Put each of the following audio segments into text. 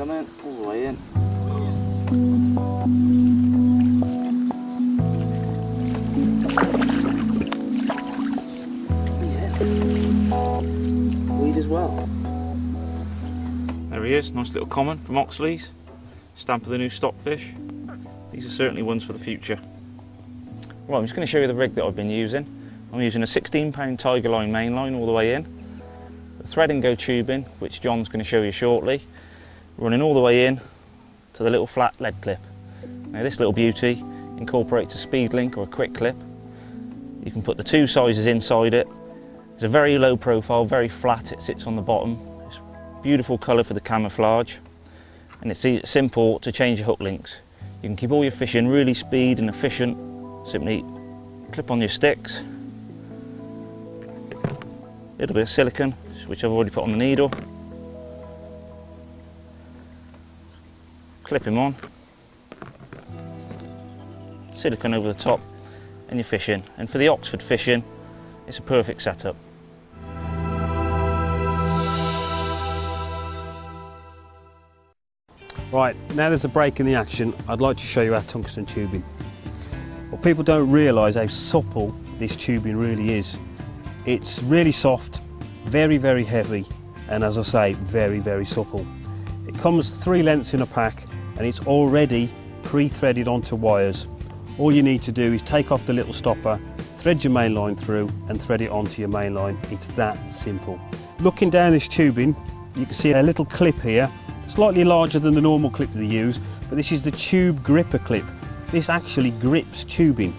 coming all the way in. He's in. Weed as well. There he is, nice little common from Oxley's. Stamp of the new stockfish. These are certainly ones for the future. Right, I'm just going to show you the rig that I've been using. I'm using a 16-pound Tiger Line mainline all the way in. The thread and go tubing, which John's going to show you shortly. Running all the way in to the little flat lead clip. Now this little beauty incorporates a speed link or a quick clip. You can put the two sizes inside it. It's a very low profile, very flat, it sits on the bottom. It's beautiful colour for the camouflage. And it's simple to change your hook links. You can keep all your fishing really speed and efficient. Simply clip on your sticks. A little bit of silicone, which I've already put on the needle. Clip him on. Silicone over the top and you're fishing. And for the Oxford fishing, it's a perfect setup. Right, now there's a break in the action, I'd like to show you our tungsten tubing. Well, people don't realise how supple this tubing really is. It's really soft, very, very heavy, and as I say, very, very supple. It comes 3 lengths in a pack, and it's already pre-threaded onto wires. All you need to do is take off the little stopper, thread your main line through, and thread it onto your main line. It's that simple. Looking down this tubing, you can see a little clip here, slightly larger than the normal clip that they use, but this is the tube gripper clip. This actually grips tubing.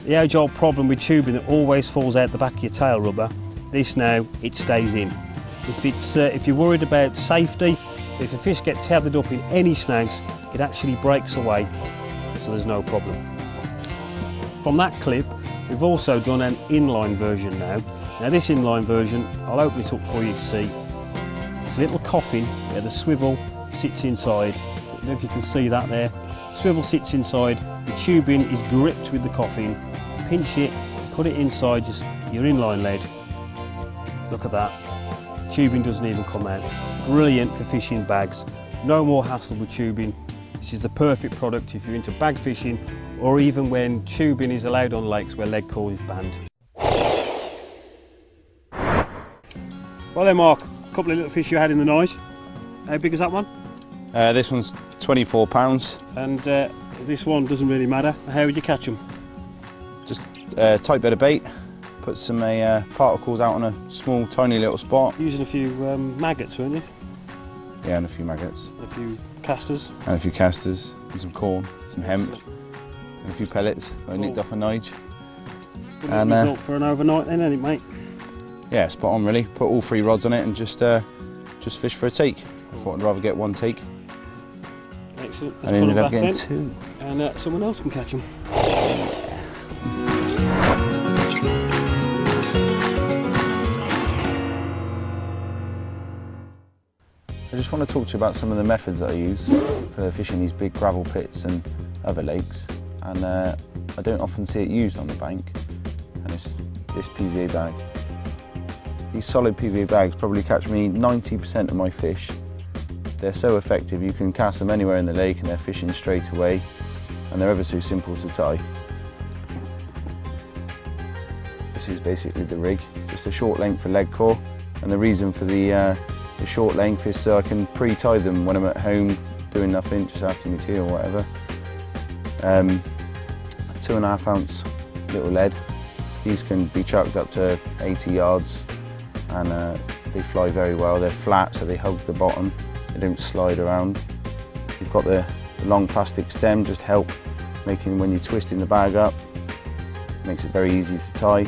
The age-old problem with tubing that always falls out the back of your tail rubber, this now, it stays in. If you're worried about safety, if a fish gets tethered up in any snags, it actually breaks away, so there's no problem. From that clip, we've also done an inline version now. Now this inline version, I'll open it up for you to see. It's a little coffin where the swivel sits inside. I don't know if you can see that there. The swivel sits inside, the tubing is gripped with the coffin. Pinch it, put it inside just your inline lead. Look at that. Tubing doesn't even come out. Brilliant for fishing bags. No more hassle with tubing. This is the perfect product if you're into bag fishing or even when tubing is allowed on lakes where lead core is banned. Well then Mark, a couple of little fish you had in the night. How big is that one? This one's 24 pounds. And this one doesn't really matter. How would you catch them? Just a tight bit of bait, put some particles out on a small tiny little spot. Using a few maggots, weren't you? Yeah, and a few maggots. A few casters. And a few casters, and some corn, some hemp, and a few pellets I nicked off a nige. Good result for an overnight then, isn't it, mate? Yeah, spot on really. Put all 3 rods on it and just fish for a take. I thought I'd rather get 1 take. Excellent. And ended up getting 2. And someone else can catch them. I just want to talk to you about some of the methods that I use for fishing these big gravel pits and other lakes. And I don't often see it used on the bank. And it's this PVA bag. These solid PVA bags probably catch me 90% of my fish. They're so effective, you can cast them anywhere in the lake and they're fishing straight away, and they're ever so simple to tie. This is basically the rig, just a short length for lead core, and the reason for the short length is so I can pre-tie them when I'm at home doing nothing, just after my tea or whatever. 2.5 ounce little lead. These can be chucked up to 80 yards and they fly very well. They're flat, so they hug the bottom. They don't slide around. You've got the long plastic stem, just help making when you're twisting the bag up. Makes it very easy to tie.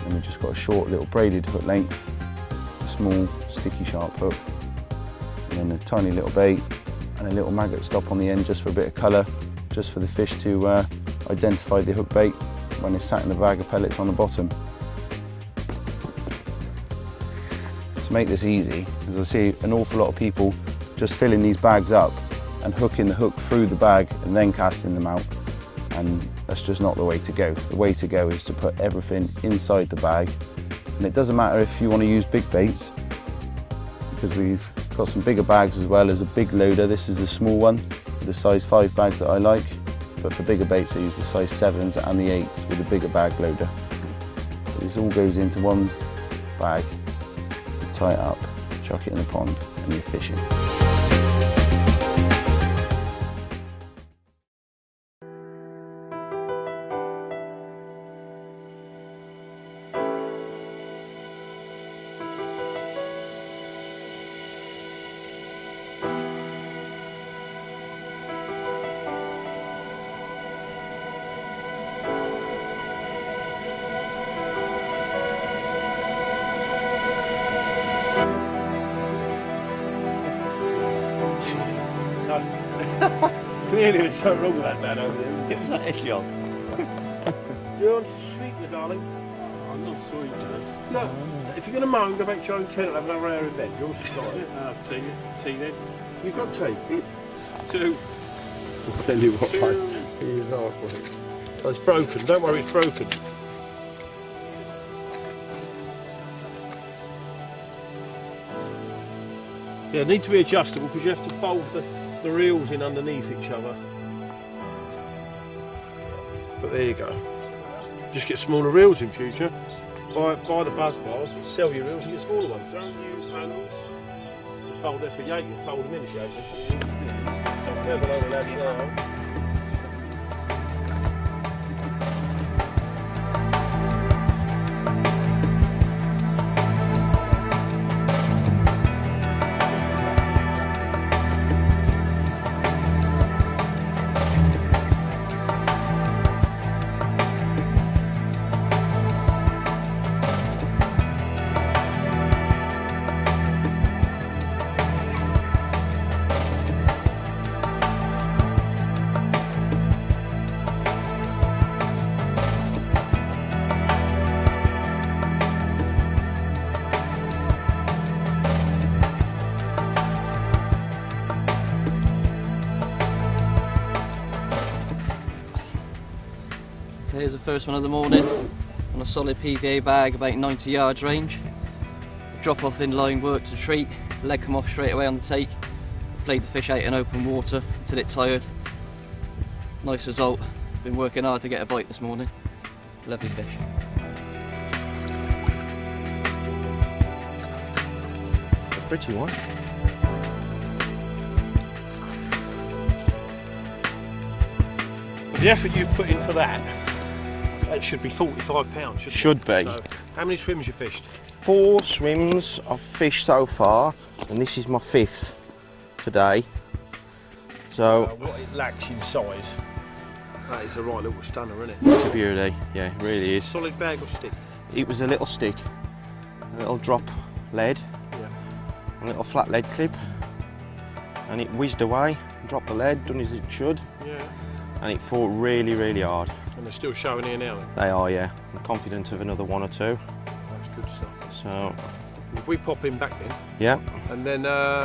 And we've just got a short little braided hook length, a small sticky sharp hook, and then a tiny little bait and a little maggot stop on the end just for a bit of colour, just for the fish to identify the hook bait when it's sat in the bag of pellets on the bottom. To make this easy, as I see an awful lot of people just filling these bags up and hooking the hook through the bag and then casting them out, and that's just not the way to go. The way to go is to put everything inside the bag, and it doesn't matter if you want to use big baits, because we've Got some bigger bags as well as a big loader. This is the small one, the size 5 bags that I like. But for bigger baits I use the size 7s and the 8s with a bigger bag loader. This all goes into one bag, you tie it up, chuck it in the pond and you're fishing. Clearly there's something wrong with that man over there. Give us that edge on. Do you want to sweeten, darling? I'm not sweetening. No, if you're going to moan, go back to your own tent and have another hour in bed. You're also excited. Tea then. You've got tea? 2. I'll tell you what, mate. He is halfway. Oh, it's broken. Don't worry, it's broken. Yeah, they need to be adjustable because you have to fold the reels in underneath each other. But there you go. Just get smaller reels in future. Buy the buzz bars, sell your reels and get smaller ones. Don't use handles. You fold there for yate, you fold them in as yate. Some clever little lads now. Here's the first one of the morning on a solid PVA bag, about 90 yards range. Drop off in line, work to treat, leg come off straight away on the take. Played the fish out in open water until it tired. Nice result. Been working hard to get a bite this morning. Lovely fish. A pretty one. The effort you've put in for that, it should be £45. Should be. So, how many swims you fished? 4 swims I've fished so far, and this is my 5th today. So What it lacks in size, that is a right little stunner, isn't it? it's a beauty, yeah, it really is. Solid bag or stick? It was a little stick, a little drop lead, Yeah. a little flat lead clip, and it whizzed away, dropped the lead, done as it should, Yeah. and it fought really, really hard. And they're still showing here now. They are, yeah. I'm confident of another 1 or 2. That's good stuff. So, If we pop in back then, yeah. and then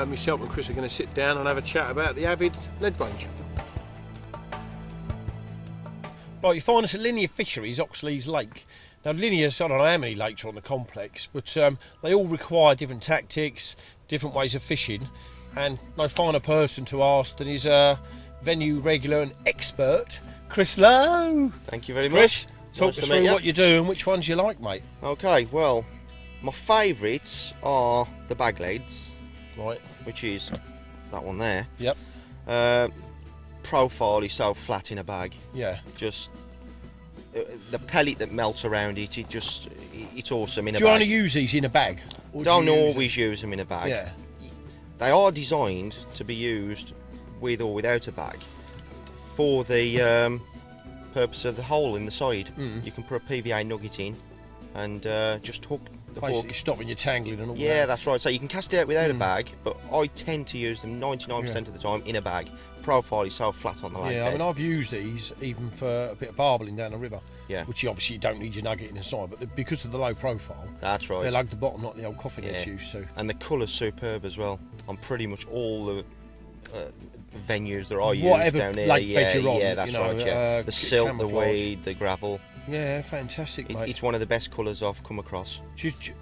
myself and Chris are going to sit down and have a chat about the AVID lead range. Right, you find us at Linear Fisheries, Oxley's Lake. Now Linear's, I don't know how many lakes are on the complex, but they all require different tactics, different ways of fishing, and no finer person to ask than his venue regular and expert, Chris Lowe. Thank you very Chris, much. talk Nice us to through meet you. what you do and which ones you like, mate. Okay, well, my favourites are the bag leads, Right. which is that one there. Yep. Profile is so flat in a bag. Yeah. Just the pellet that melts around it, it's awesome in a Do you bag. only use these in a bag? Or do Don't you use always use them in a bag. Yeah. They are designed to be used with or without a bag for the purpose of the hole in the side. You can put a PVA nugget in and just hook the Basically hook. stopping your tangling and all Yeah, that. that's right. So you can cast it out without a bag, but I tend to use them 99% of the time in a bag. Profile is so flat on the lake Yeah, bed. I mean, I've used these even for a bit of barbelling down the river. Yeah. Which you obviously don't need your nugget in the side, but because of the low profile, That's right. they lug the bottom like the old coffin heads Yeah. used to. And the colour's superb as well on pretty much all the venues that I use Whatever down here. lake bed you're on, yeah, that's you know, right. Yeah, the silt, the camouflage. weed, the gravel. Yeah, fantastic, mate. It's one of the best colours I've come across.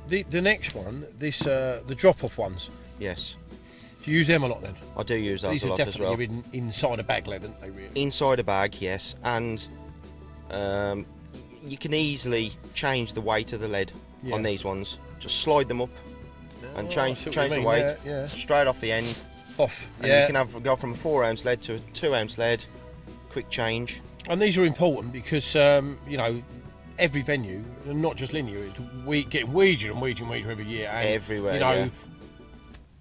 The next one, this the drop-off ones. Yes. Do you use them a lot then? I do use those These a are lot as well. definitely inside a bag lead, aren't they, really? Inside a bag, yes, and you can easily change the weight of the lead on these ones. Just slide them up and change the weight straight off the end. Off, and you can go from a 4-ounce lead to a 2-ounce lead. Quick change. And these are important because you know, every venue, and not just linear, it's getting weedier and weedier every year. And, everywhere, you know,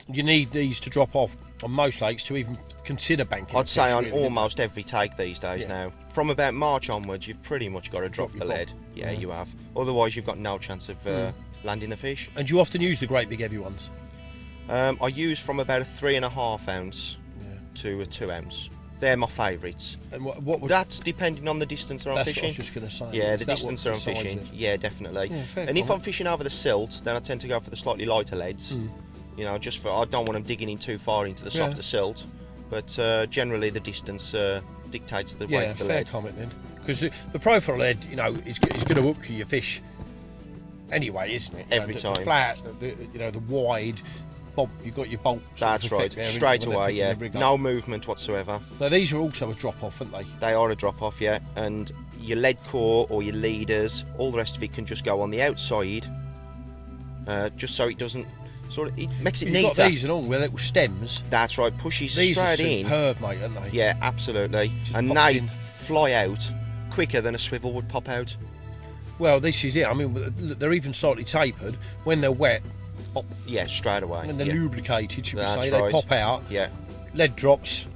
you need these to drop off on most lakes to even consider banking. I'd say on almost every take these days now. From about March onwards, you've pretty much got to drop the lead. Yeah, you have. Otherwise, you've got no chance of landing the fish. And do you often use the great big heavy ones? I use from about a 3.5 ounce to a 2 ounce. They're my favourites. And what would... That's depending on the distance that I'm fishing. That's what I was just going to say. Yeah, the distance that I'm fishing. Yeah, definitely. Yeah, and if I'm fishing over the silt, then I tend to go for the slightly lighter leads. You know, just for I don't want them digging in too far into the softer silt. But generally, the distance dictates the weight of the lead. Yeah, fair comment then. Because the profile lead, you know, is going to hook your fish anyway, isn't it? Every time. The flat, you know, the wide. You've got your bolt. That's right, straight away, yeah. No movement whatsoever. Now these are also a drop off, aren't they? They are a drop off, yeah. And your lead core or your leaders, all the rest of it can just go on the outside, just so it doesn't it makes it neater. You've got these and all with little stems. That's right, pushes these straight in. These are superb, mate, aren't they? Yeah, absolutely. Just and they fly out quicker than a swivel would pop out. Well, this is it. I mean, they're even slightly tapered. When they're wet, pop. Yeah, straight away. When they're lubricated, should we say, right. they pop out. Yeah. Lead drops,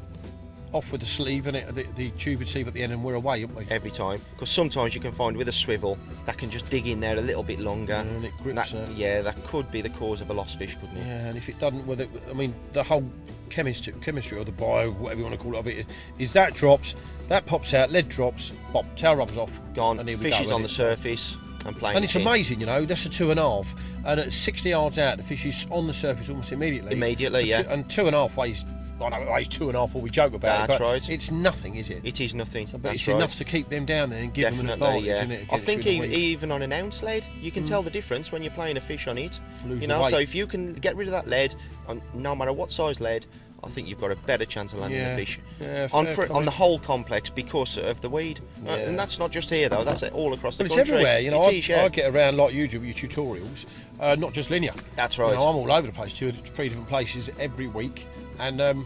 off with the sleeve and the tube and sleeve at the end, and we're away, aren't we? Every time. Because sometimes you can find with a swivel that can just dig in there a little bit longer. Yeah, and it grips. That could be the cause of a lost fish, couldn't it? Yeah, and if it doesn't, well, I mean, the whole chemistry or the bio, whatever you want to call it, of it is that drops, that pops out, lead drops, pop, tail rubs off, gone. Fish is on the surface. And it's amazing, you know, that's a 2.5, and at 60 yards out, the fish is on the surface almost immediately. Yeah. And 2.5 weighs, I know it weighs 2.5, or we joke about it. That's right. It's nothing, is it? It is nothing. But it's enough to keep them down there and give them an advantage, isn't it? I think even on an ounce lead, you can tell the difference when you're playing a fish on it. You know, so if you can get rid of that lead, no matter what size lead, I think you've got a better chance of landing the fish on the whole complex because of the weed. And that's not just here though, that's all across the country. It's everywhere, you know. I get around like you do with your tutorials, not just linear. That's right. You know, I'm all over the place, 2 or 3 different places every week, and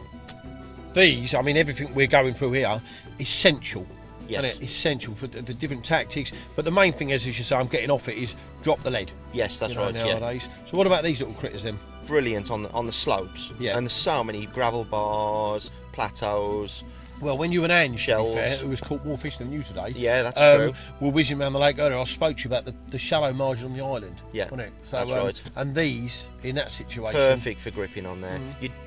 these, I mean, everything we're going through here, essential. Yes. Essential for the different tactics. But the main thing is, as you say, I'm getting off it, is drop the lead. Yes, that's right. Nowadays. So what about these little critters then? Brilliant on the slopes. Yeah. And there's so many gravel bars, plateaus. Well, when you and Ange, shells, to be fair, who was caught more fish than you today. Yeah, that's true. We're whizzing around the lake earlier. I spoke to you about the shallow margin on the island. Yeah, wasn't it? So, that's right. And these, in that situation, perfect for gripping on there.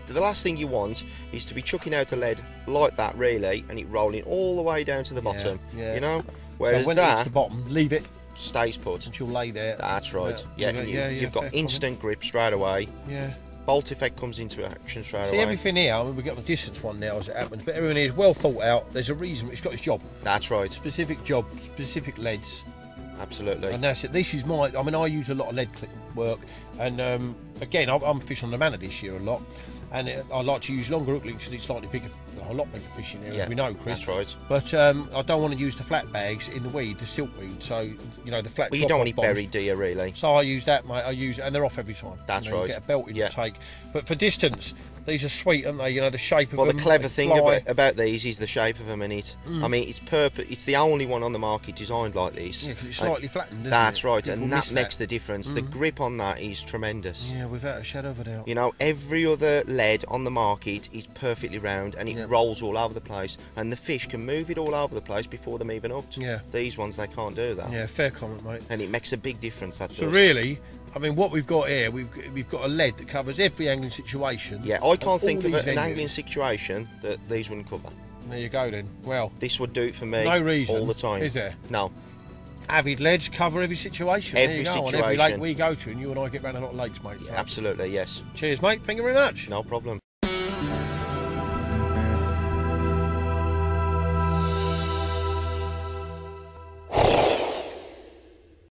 The last thing you want is to be chucking out a lead like that, really, and it rolling all the way down to the bottom. Yeah. You know, whereas so when it hits the bottom, leave it. Stays put. And she'll lay there. That's right. You've got instant grip straight away. Yeah. Bolt effect comes into action straight away. See, everything here, I mean, we've got the distance one now as it happens, but everything here is well thought out. There's a reason, it's got its job. That's right. Specific job, specific leads. Absolutely. And that's it. This is I mean, I use a lot of lead clip work, and again, I'm fishing on the Manor this year a lot, and I like to use longer hook links because it's slightly bigger, a lot bigger fish in there, as we know, Chris. That's right. But I don't want to use the flat bags in the weed, the silt weed, so, you know, the flat. Well, you don't want it buried, do you, really? So I use that, mate, and they're off every time. That's right. You get a belt in the take. But for distance, these are sweet, aren't they? You know, the shape of them. Well, the clever thing about these is the shape of them in it. I mean, it's perfect. It's the only one on the market designed like this. Yeah, because it's slightly flattened, isn't That's it? right, People and that makes the difference. The grip on that is tremendous. Yeah, without a shadow of a doubt. You know, every other lead on the market is perfectly round and it rolls all over the place, and the fish can move it all over the place before them even hooked. Yeah. These ones, they can't do that. Yeah, fair comment, mate. And it makes a big difference. That so really, I mean, what we've got here, we've got a lead that covers every angling situation. Yeah, I can't think of an angling situation that these wouldn't cover. There you go then. Well, this would do it for me. No reason all the time. Is there? No. Avid leads cover every situation. Every situation. On every lake we go to, and you and I get round a lot of lakes, mate. Yeah, absolutely, yes. Cheers, mate. Thank you very much. No problem.